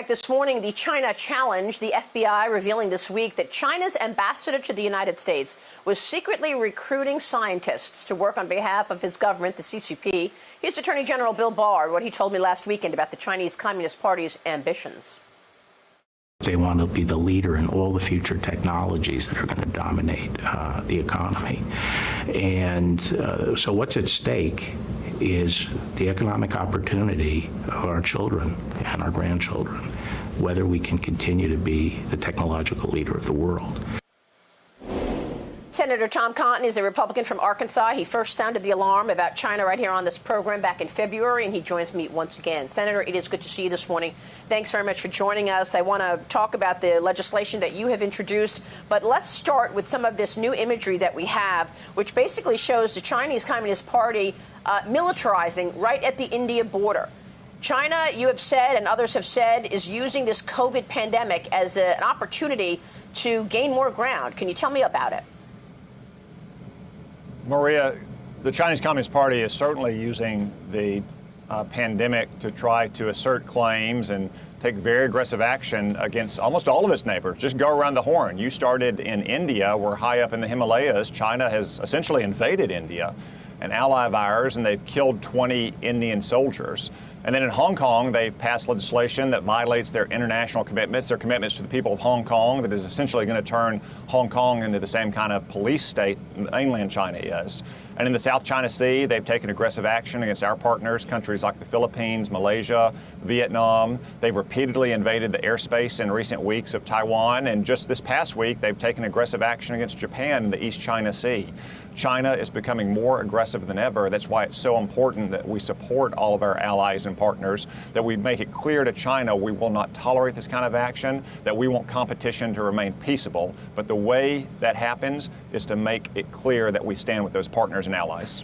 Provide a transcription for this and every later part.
This morning, the China challenge, the FBI revealing this week that China's ambassador to the United States was secretly recruiting scientists to work on behalf of his government, the CCP. Here's Attorney General Bill Barr, what he told me last weekend about the Chinese Communist Party's ambitions. They want to be the leader in all the future technologies that are going to dominate the economy. And so what's at stake is the economic opportunity of our children and our grandchildren, whether we can continue to be the technological leader of the world. Senator Tom Cotton is a Republican from Arkansas. He first sounded the alarm about China right here on this program back in February, and he joins me once again. Senator, it is good to see you this morning. Thanks very much for joining us. I want to talk about the legislation that you have introduced, but let's start with some of this new imagery that we have, which basically shows the Chinese Communist Party militarizing right at the India border. China, you have said, and others have said, is using this COVID pandemic as an opportunity to gain more ground. Can you tell me about it? Maria, the Chinese Communist Party is certainly using the pandemic to try to assert claims and take very aggressive action against almost all of its neighbors. Just go around the horn. You started in India, where high up in the Himalayas, China has essentially invaded India, an ally of ours, and they've killed 20 Indian soldiers. And then in Hong Kong, they've passed legislation that violates their international commitments, their commitments to the people of Hong Kong, that is essentially going to turn Hong Kong into the same kind of police state mainland China is. And in the South China Sea, they've taken aggressive action against our partners, countries like the Philippines, Malaysia, Vietnam. They've repeatedly invaded the airspace in recent weeks of Taiwan. And just this past week, they've taken aggressive action against Japan in the East China Sea. China is becoming more aggressive than ever. That's why it's so important that we support all of our allies and partners, that we make it clear to China we will not tolerate this kind of action, that we want competition to remain peaceable. But the way that happens is to make it clear that we stand with those partners and allies.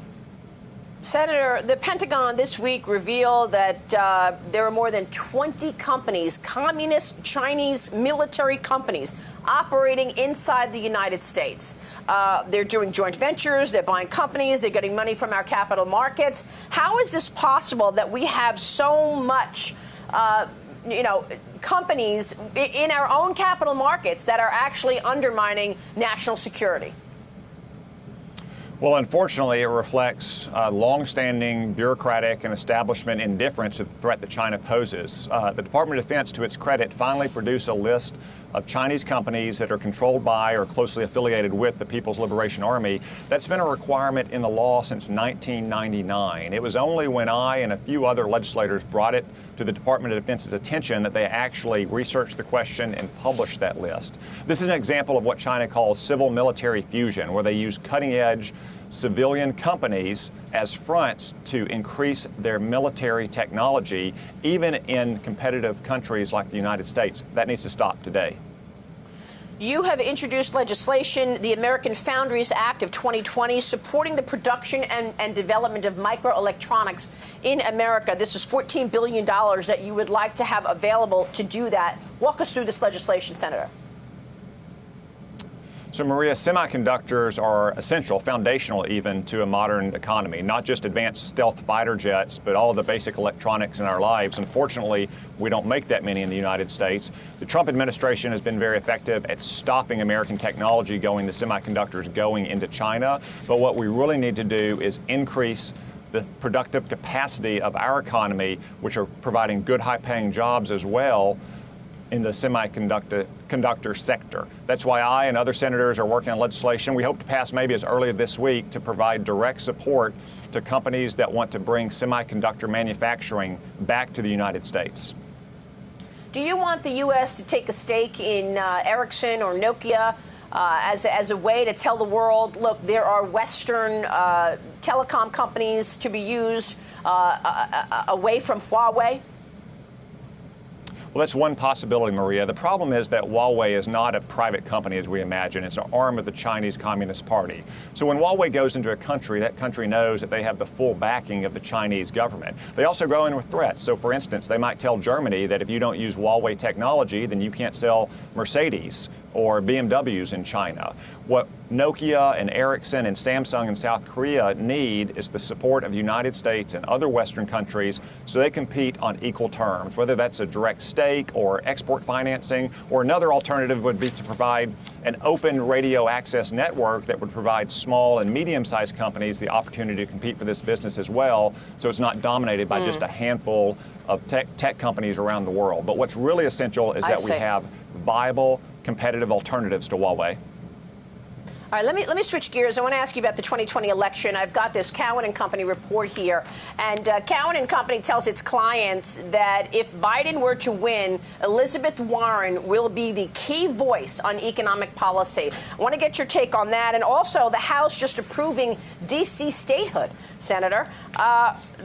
Senator, the Pentagon this week revealed that there are more than 20 companies, communist Chinese military companies, operating inside the United States. They're doing joint ventures, they're buying companies, they're getting money from our capital markets. How is this possible that we have so much, companies in our own capital markets that are actually undermining national security? Well, unfortunately, it reflects long-standing bureaucratic and establishment indifference to the threat that China poses. The Department of Defense, to its credit, finally produced a list of Chinese companies that are controlled by or closely affiliated with the People's Liberation Army. That's been a requirement in the law since 1999. It was only when I and a few other legislators brought it to the Department of Defense's attention that they actually researched the question and published that list. This is an example of what China calls civil-military fusion, where they use cutting-edge civilian companies as fronts to increase their military technology, even in competitive countries like the United States. That needs to stop today. You have introduced legislation, the American Foundries Act of 2020, supporting the production and development of microelectronics in America. This is $14 billion that you would like to have available to do that. Walk us through this legislation, Senator. So, Maria, semiconductors are essential, foundational even, to a modern economy, not just advanced stealth fighter jets, but all of the basic electronics in our lives. Unfortunately, we don't make that many in the United States. The Trump administration has been very effective at stopping American technology going to semiconductors going into China. But what we really need to do is increase the productive capacity of our economy, which are providing good, high-paying jobs as well in the semiconductor sector. That's why I and other senators are working on legislation we hope to pass maybe as early as this week to provide direct support to companies that want to bring semiconductor manufacturing back to the United States. Do you want the U.S. to take a stake in Ericsson or Nokia as a way to tell the world, look, there are Western telecom companies to be used away from Huawei? Well, that's one possibility, Maria. The problem is that Huawei is not a private company as we imagine. It's an arm of the Chinese Communist Party. So when Huawei goes into a country, that country knows that they have the full backing of the Chinese government. They also go in with threats. So, for instance, they might tell Germany that if you don't use Huawei technology, then you can't sell Mercedes or BMWs in China. What Nokia and Ericsson and Samsung in South Korea need is the support of the United States and other Western countries so they compete on equal terms, whether that's a direct state stake or export financing, or another alternative would be to provide an open radio access network that would provide small and medium-sized companies the opportunity to compete for this business as well, so it's not dominated by just a handful of tech companies around the world. But what's really essential is that we have viable, competitive alternatives to Huawei. All right, let me switch gears. I want to ask you about the 2020 election. I've got this Cowen and Company report here, and Cowen and Company tells its clients that if Biden were to win, Elizabeth Warren will be the key voice on economic policy. I want to get your take on that, and also the House just approving D.C. statehood, Senator.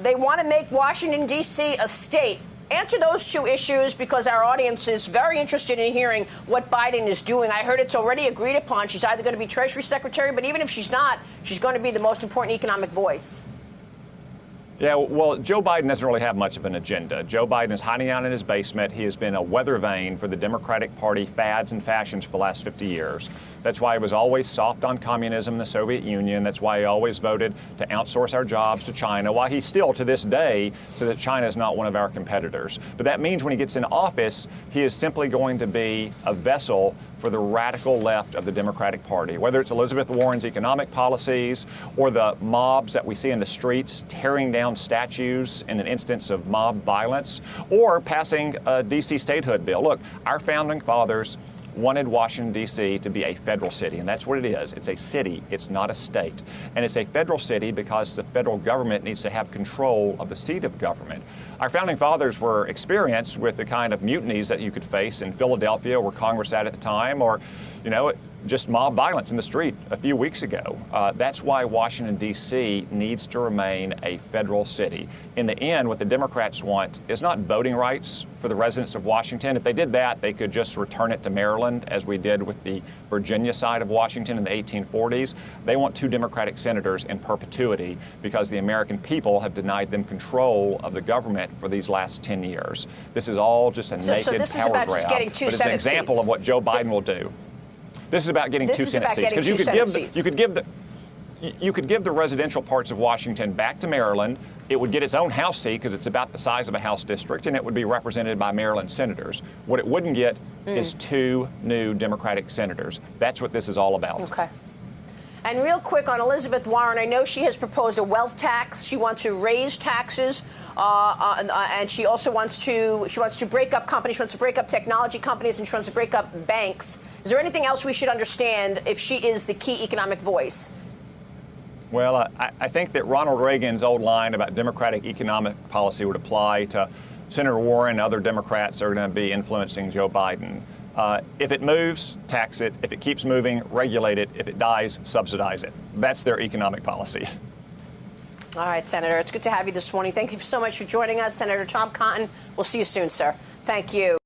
They want to make Washington, D.C. a state. Answer those two issues, because our audience is very interested in hearing what Biden is doing. I heard it's already agreed upon. She's either going to be Treasury Secretary, but even if she's not, she's going to be the most important economic voice. Yeah, well, Joe Biden doesn't really have much of an agenda. Joe Biden is hiding out in his basement. He has been a weather vane for the Democratic Party fads and fashions for the last 50 years. That's why he was always soft on communism in the Soviet Union. That's why he always voted to outsource our jobs to China, why he still, to this day, says that China is not one of our competitors. But that means when he gets in office, he is simply going to be a vessel for the radical left of the Democratic Party, whether it's Elizabeth Warren's economic policies or the mobs that we see in the streets tearing down statues in an instance of mob violence, or passing a D.C. statehood bill. Look, our founding fathers wanted Washington, D.C. to be a federal city, and that's what it is. It's a city. It's not a state. And it's a federal city because the federal government needs to have control of the seat of government. Our founding fathers were experienced with the kind of mutinies that you could face in Philadelphia, where Congress sat at the time, or, you know, just mob violence in the street a few weeks ago. That's why Washington, D.C. needs to remain a federal city. In the end, what the Democrats want is not voting rights for the residents of Washington. If they did that, they could just return it to Maryland, as we did with the Virginia side of Washington in the 1840s. They want 2 Democratic senators in perpetuity because the American people have denied them control of the government for these last 10 years. This is all just a naked power grab. But it's an example of what Joe Biden will do. This is about getting 2 Senate seats, because you could give the residential parts of Washington back to Maryland. It would get its own House seat because it's about the size of a House district, and it would be represented by Maryland senators. What it wouldn't get is 2 new Democratic senators. That's what this is all about. Okay. And real quick on Elizabeth Warren, I know she has proposed a wealth tax. She wants to raise taxes, and she also wants to break up companies. She wants to break up technology companies, and she wants to break up banks. Is there anything else we should understand if she is the key economic voice? Well, I think that Ronald Reagan's old line about democratic economic policy would apply to Senator Warren and other Democrats that are going to be influencing Joe Biden. If it moves, tax it. If it keeps moving, regulate it. If it dies, subsidize it. That's their economic policy. All right, Senator, it's good to have you this morning. Thank you so much for joining us. Senator Tom Cotton, we'll see you soon, sir. Thank you.